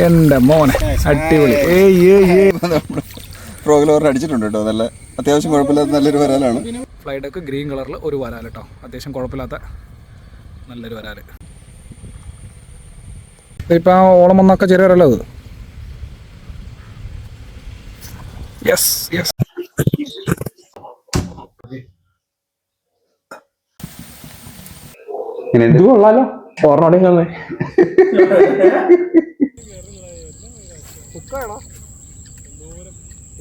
എന്റെ മോനെ അടിപൊളി. പ്രോഗ്ലോർ അടിച്ചിട്ടുണ്ട് കേട്ടോ. നല്ല അത്യാവശ്യം കുഴപ്പമില്ലാത്ത നല്ലൊരു വരാലാണ്. ഫ്ലൈഡൊക്കെ ഗ്രീൻ കളറിൽ ഒരു വരാൽ കേട്ടോ. അത്യാവശ്യം കുഴപ്പമില്ലാത്ത നല്ലൊരു വരാൽ. ഇതിപ്പോൾ ഓളം വന്നൊക്കെ ചെറിയ വരല്ലോ അത്. Yes yes. ഇത് കൊള്ളാലോ. ഓർമ്മ ഹുക്കാണോ?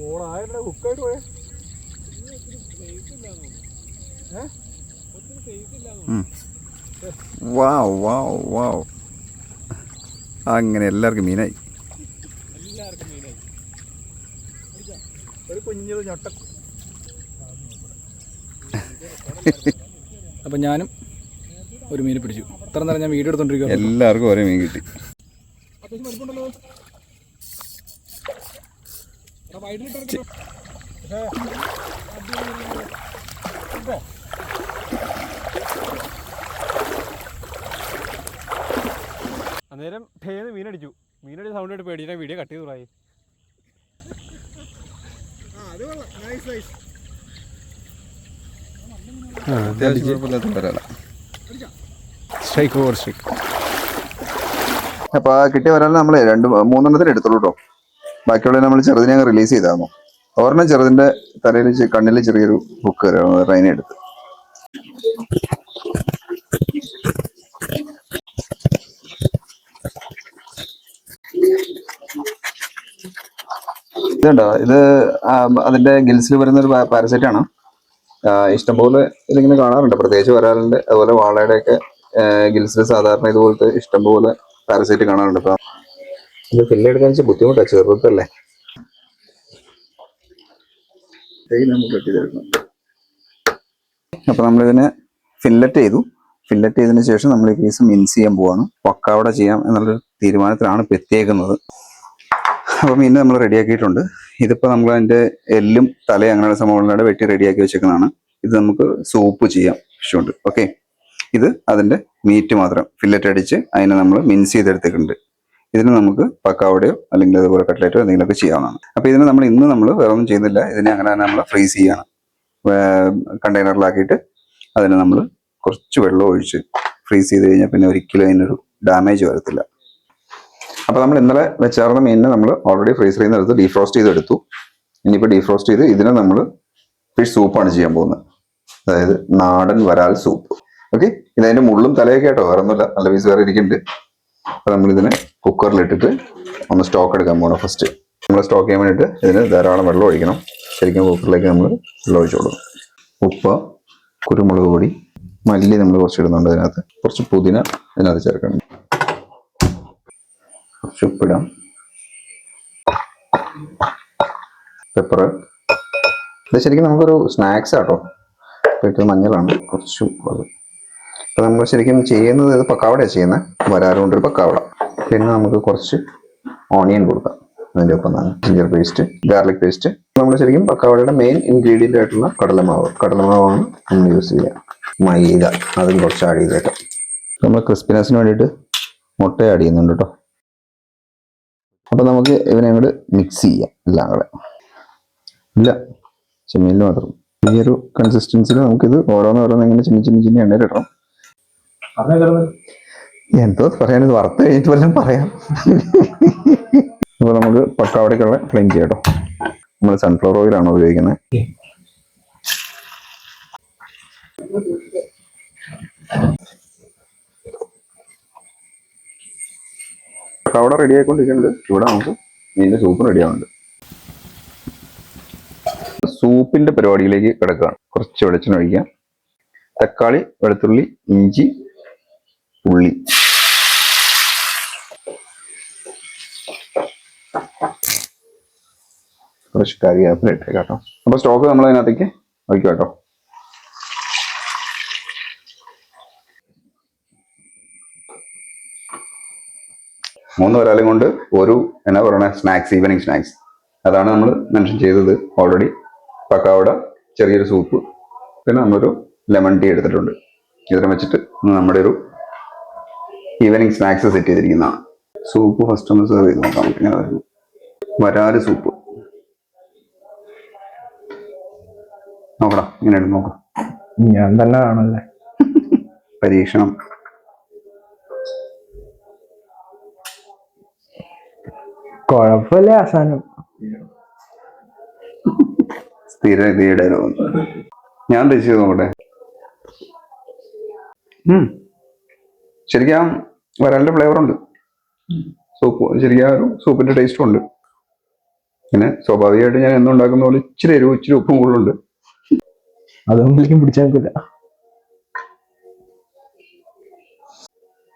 ഓണായിട്ട് ഹുക്കായിട്ട് പോയേ. അങ്ങനെ എല്ലാവർക്കും മീനായി. ഒരു കുഞ്ഞത് ഞൊട്ട. അപ്പം ഞാനും ഒരു മീൻ പിടിച്ചു. ഇത്ര നേരം ഞാൻ വീഡിയോ എടുത്തോണ്ടിരിക്കുക. എല്ലാവർക്കും ഒരേ മീൻ കിട്ടി. അത്യാവശ്യം മടുപ്പുണ്ടല്ലോ. അന്നേരം പേന്ന് മീനടിച്ചു. മീനടിച്ച സൗണ്ട് ആയിട്ട് പേടിച്ചാൽ വീഡിയോ കട്ട് ചെയ്തു പോയി. അപ്പൊ ആ കിട്ടിയ വരാൻ നമ്മള് 2-3 എടുത്തുള്ളൂ കേട്ടോ. ബാക്കിയുള്ള നമ്മൾ ചെറുതിനെ റിലീസ് ചെയ്തായിരുന്നു. ഒരെണ്ണം ചെറുതിന്റെ തലയിൽ കണ്ണിൽ ചെറിയൊരു ഹുക്ക് വരാം. അതിനെ എടുത്ത് ഇതുണ്ടോ, ഇത് അതിന്റെ ഗിൽസിൽ വരുന്ന ഒരു പാരസൈറ്റ് ആണ്. ഇഷ്ടംപോലെ ഇതിങ്ങനെ കാണാറുണ്ട്, പ്രത്യേകിച്ച് വരാറുണ്ട്. അതുപോലെ വാളയുടെ ഒക്കെ ഗിൽസിൽ സാധാരണ ഇതുപോലത്തെ ഇഷ്ടംപോലെ പാരസൈറ്റ് കാണാറുണ്ട്. അപ്പൊ ഇത് ഫില്ലെടുക്കാൻ വെച്ചാൽ ബുദ്ധിമുട്ടാണ്, ചെറുതല്ലേ. അപ്പൊ നമ്മളിതിനെ ഫില്ലറ്റ് ചെയ്തു. ഫില്ലറ്റ് ചെയ്തതിനു ശേഷം നമ്മൾ ഈ പീസ് മിൻസ് ചെയ്യാൻ പോവാണ്. പക്കാവട ചെയ്യാം എന്നുള്ളൊരു തീരുമാനത്തിലാണ് ഇപ്പൊ എത്തിയേക്കുന്നത്. അപ്പൊ മീൻ നമ്മൾ റെഡിയാക്കിയിട്ടുണ്ട്. ഇതിപ്പോ നമ്മൾ അതിന്റെ എല്ലും തലയും അങ്ങനെയുള്ള സംഭവങ്ങളോടെ വെട്ടി റെഡിയാക്കി വെച്ചേക്കുന്നതാണ്. ഇത് നമുക്ക് സൂപ്പ് ചെയ്യാം ഫിഷുണ്ട്. ഓക്കെ, ഇത് അതിന്റെ മീറ്റ് മാത്രം ഫില്ലറ്റ് അടിച്ച് അതിനെ നമ്മൾ മിൻസ് ചെയ്തെടുത്തിട്ടുണ്ട്. ഇതിന് നമുക്ക് പക്കാവടയോ അല്ലെങ്കിൽ അതുപോലെ കട്ട്ലേറ്റോ എന്തെങ്കിലുമൊക്കെ ചെയ്യാവുന്നതാണ്. അപ്പൊ ഇതിന് നമ്മൾ വേറെ ഒന്നും ചെയ്യുന്നില്ല. ഇതിനെ അങ്ങനെ തന്നെ നമ്മൾ ഫ്രീസ് ചെയ്യാണ്. കണ്ടെയ്നറിലാക്കിയിട്ട് അതിന് നമ്മൾ കുറച്ച് വെള്ളം ഒഴിച്ച് ഫ്രീസ് ചെയ്ത് കഴിഞ്ഞാൽ പിന്നെ ഒരിക്കലും അതിനൊരു ഡാമേജ് വരത്തില്ല. അപ്പൊ നമ്മൾ ഇന്നലെ വെച്ചാർന്ന മീനിനെ നമ്മൾ ഓൾറെഡി ഫ്രീസറിൽ നിന്ന് എടുത്ത് ഡീഫ്രോസ്റ്റ് ചെയ്തെടുത്തു. ഇനിയിപ്പോൾ ഡീഫ്രോസ്റ്റ് ചെയ്ത് ഇതിനെ നമ്മൾ ഫിഷ് സൂപ്പാണ് ചെയ്യാൻ പോകുന്നത്. അതായത് നാടൻ വരാൽ സൂപ്പ്. ഓക്കെ, ഇതിന്റെ മുള്ളും തലയൊക്കെ ആയിട്ടോ, വേറെ ഒന്നുമില്ല, നല്ല പീസ് വേറെ ഇരിക്കുന്നുണ്ട്. അപ്പൊ നമ്മളിതിനെ കുക്കറിലിട്ടിട്ട് ഒന്ന് സ്റ്റോക്ക് എടുക്കാൻ പോകണം. ഫസ്റ്റ് നമ്മൾ സ്റ്റോക്ക് ചെയ്യാൻ വേണ്ടിയിട്ട് ഇതിന് ധാരാളം വെള്ളം ഒഴിക്കണം. ശരിക്കും കുക്കറിലേക്ക് നമ്മൾ വെള്ളം ഒഴിച്ചു കൊടുക്കും. ഉപ്പ്, കുരുമുളക് പൊടി, മല്ലി നമ്മൾ കുറച്ച് ഇടുന്നുണ്ട്. അതിനകത്ത് കുറച്ച് പുതിന ഇതിനകത്ത് ചേർക്കണം. കുറച്ച് ഉപ്പിടാം, പെപ്പർ. ഇത് ശരിക്കും നമുക്കൊരു സ്നാക്സ് ആട്ടോ. ഇപ്പം മഞ്ഞളാണ്, കുറച്ച് ഉപ്പ്. അപ്പൊ നമ്മൾ ശരിക്കും ചെയ്യുന്നത് ഇത് പക്കാവടയാണ് ചെയ്യുന്നത്. വരാറുണ്ട് ഒരു പക്കാവട. പിന്നെ നമുക്ക് കുറച്ച് ഓണിയൻ കൊടുക്കാം അതിൻ്റെ ഒപ്പം തന്നെ. Ginger paste, garlic paste. നമ്മൾ ശരിക്കും പക്കാവടയുടെ മെയിൻ ഇൻഗ്രീഡിയൻ്റ് ആയിട്ടുള്ള കടലമാവാണ് നമ്മൾ യൂസ് ചെയ്യുക. മൈദ അതും കുറച്ച് ആഡ് ചെയ്തേട്ടോ. നമ്മൾ ക്രിസ്പിനെസ്സിന് വേണ്ടിയിട്ട് മുട്ട ആഡ് ചെയ്യുന്നുണ്ട് കേട്ടോ. അപ്പൊ നമുക്ക് ഇവനെ അങ്ങോട്ട് മിക്സ് ചെയ്യാം എല്ലാം കൂടെ. ഇല്ല, ചെമ്മീനിൽ മാത്രം. ഈ ഒരു കൺസിസ്റ്റൻസിൽ നമുക്കിത് ഓരോന്ന് ഇങ്ങനെ ചിന്നി എണ്ണയിലിടണം. എന്തോ പറയാനിത് വറുത്ത് കഴിഞ്ഞിട്ട് വല്ലതും പറയാം. അപ്പൊ നമുക്ക് പക്കാവടയ്ക്കുള്ള ക്ലീൻ ചെയ്യാം കേട്ടോ. നമ്മൾ സൺഫ്ലവർ ഓയിലാണ് ഉപയോഗിക്കുന്നത്. പക്കാവട റെഡി ആയിക്കൊണ്ടിരിക്കുന്നുണ്ട്. ഇവിടെ നമുക്ക് മീനിന്റെ സൂപ്പ് റെഡി ആവുന്നുണ്ട്. സൂപ്പിന്റെ പരിപാടിയിലേക്ക് കിടക്കുകയാണ്. കുറച്ച് വെളിച്ചെണ്ണ ഒഴിക്കാം. തക്കാളി, വെളുത്തുള്ളി, ഇഞ്ചി, ഉള്ളി. കുറച്ച് കറിവേപ്പില ഇട്ടേക്കാം കേട്ടോ. അപ്പൊ സ്റ്റോക്ക് നമ്മൾ അതിനകത്തേക്ക് ഒഴിക്കാം കേട്ടോ. മൂന്ന് വരാലും കൊണ്ട് ഒരു എന്നാ പറയണ സ്നാക്സ്, ഈവനിങ് സ്നാക്സ്. അതാണ് നമ്മൾ മെൻഷൻ ചെയ്തത് ഓൾറെഡി. പക്കാവട, ചെറിയൊരു സൂപ്പ്, പിന്നെ നമ്മളൊരു ലെമൺ ടീ എടുത്തിട്ടുണ്ട്. ഇതെല്ലാം വെച്ചിട്ട് നമ്മുടെ ഒരു ഈവനിങ് സ്നാക്സ് സെറ്റ് ചെയ്തിരിക്കുന്നതാണ്. സൂപ്പ് ഫസ്റ്റ് ഒന്ന് സെർവ് ചെയ്ത് നോക്കാം. ഇങ്ങനെ വരുന്നു വരാല് സൂപ്പ്. നോക്കടാ, ഇങ്ങനെ നോക്കാം. ഞാൻ തന്നെ കാണല്ലേ പരീക്ഷണം. കുഴപ്പമില്ല. അവസാനം സ്ഥിര ഇതിയുടെ ഞാൻ ടേസ്റ്റ് ചെയ്ത് നോക്കട്ടെ. ശരിക്കും വരാലിന്റെ ഫ്ലേവർ ഉണ്ട്. സൂപ്പ് ശരിക്കും ഒരു സൂപ്പിന്റെ ടേസ്റ്റും ഉണ്ട്. പിന്നെ സ്വാഭാവികമായിട്ട് ഞാൻ എന്നും ഉണ്ടാക്കുന്ന പോലെ ഇച്ചിരി എരിവും ഇച്ചിരി ഉപ്പും കൂടുതലുണ്ട്. അതൊന്നും പിടിച്ചാൽ നിൽക്കില്ല.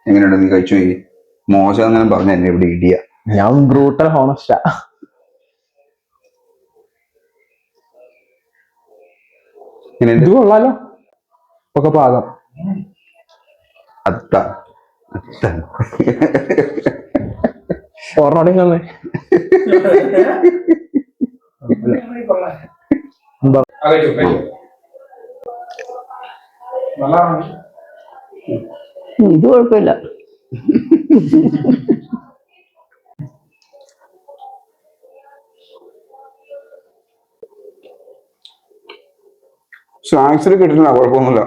എങ്ങനെയുണ്ട്? നീ കഴിച്ചു നോക്കി. മോശം അങ്ങനെ പറഞ്ഞ എന്നെ ഇവിടെ ഇടിയ. ഞാൻ ബ്രൂട്ടൽ ഹോണസ്റ്റാ. ഇത് കൊള്ളാലോ. ഒക്കെ പാകം. അത്ത ഓർമ്മ ഇത് കുഴപ്പമില്ല. സ്നാക്സിൽ കിട്ടില്ല, കുഴപ്പമൊന്നുമില്ല.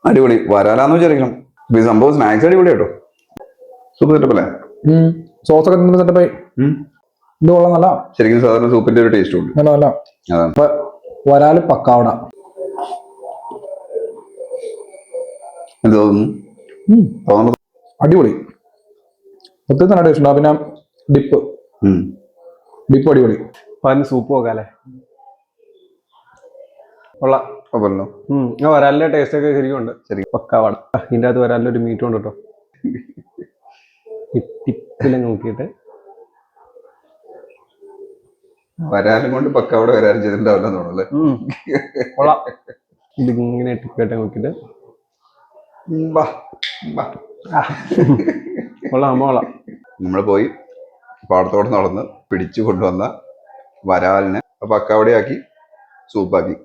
അടിപൊളി. വരാലാന്ന് വിചാരിക്കണം. ഈ സംഭവം സ്നാക്സ് അടിപൊളി കേട്ടോ. സൂപ്പ് സെറ്റപ്പ് അല്ലേ? സോസൊക്കെ തിന്നുന്ന സെറ്റപ്പായി. ഇത് കൊള്ളാം. നല്ല ശരിക്കും സാധാരണ സൂപ്പിന്റെ ഒരു ടേസ്റ്റ് ഉണ്ട്. നല്ല നല്ല. അതാണ് വരാല് പക്കാവട. എന്ത് തോന്നുന്നു? അടിപൊളി. ഒത്തിരി നല്ല ടേസ്റ്റ് ഉണ്ടാവും. പിന്നെ ഡിപ്പ് അടിപൊളി. അപ്പൊ അതിന് സൂപ്പ് നോക്കാല്ലേ? കൊള്ളാം. കുഴപ്പമില്ലല്ലോ. വരാലിന്റെ ടേസ്റ്റ് ഒക്കെ ശരിക്കും ഉണ്ട്. ശരി, പക്കാവട. ഇതിൻ്റെ അകത്ത് വരാലിന്റെ ഒരു മീറ്റ് ഉണ്ട് കേട്ടോ. ടിപ്പിലും നോക്കിയിട്ട് വരാലും കൊണ്ട് പക്കവിടെ വരാലും ചെയ്തിട്ടുണ്ടാവില്ല തോന്നുന്നല്ലേ. കൊള്ളാം. ഇതിങ്ങനെ ടിപ്പായിട്ട് നോക്കിയിട്ട് കൊള്ളാം. കൊള്ളാം. നമ്മൾ പോയി പാടത്തോടെ നടന്ന് പിടിച്ചു കൊണ്ടുവന്ന വരാലിനെ പക്കാവടയാക്കി സൂപ്പാക്കി.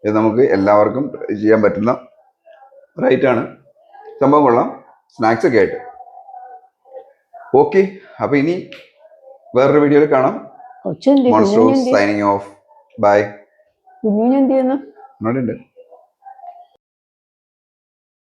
ഇത് നമുക്ക് എല്ലാവർക്കും ചെയ്യാൻ പറ്റുന്ന റൈറ്റാണ്. സംഭവം കൊള്ളാം. സ്നാക്സ് ഒക്കെ ആയിട്ട് ഓക്കെ. അപ്പൊ ഇനി വേറൊരു വീഡിയോയിൽ കാണാം. Monster signing off. ബൈ. കുഞ്ഞു എന്ത് ചെയ്യുന്നു?